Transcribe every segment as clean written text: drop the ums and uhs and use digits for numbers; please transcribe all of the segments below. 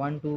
1-2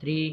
3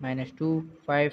-2 5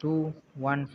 2 1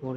4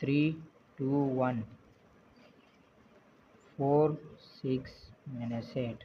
3 2 1 4 6 -8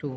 2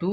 2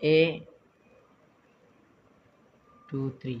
A2 3،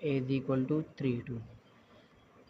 A=3 2،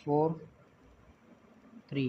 4 3،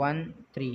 1 3،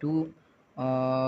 2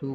2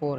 4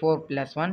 4 + 1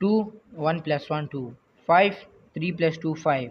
2 1 + 1 2 5 3 + 2 5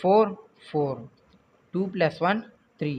4 4 2 + 1 3،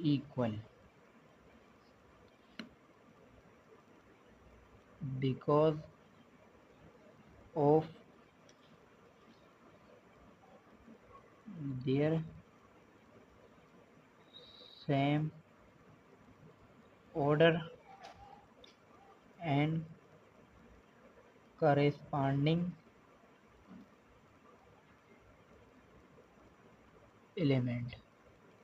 equal because of their same order and corresponding element۔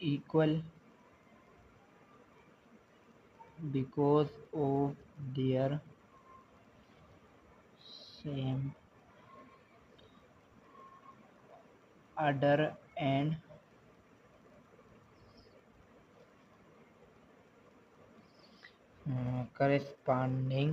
equal because of their same order and corresponding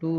2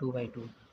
2/2۔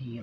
0۔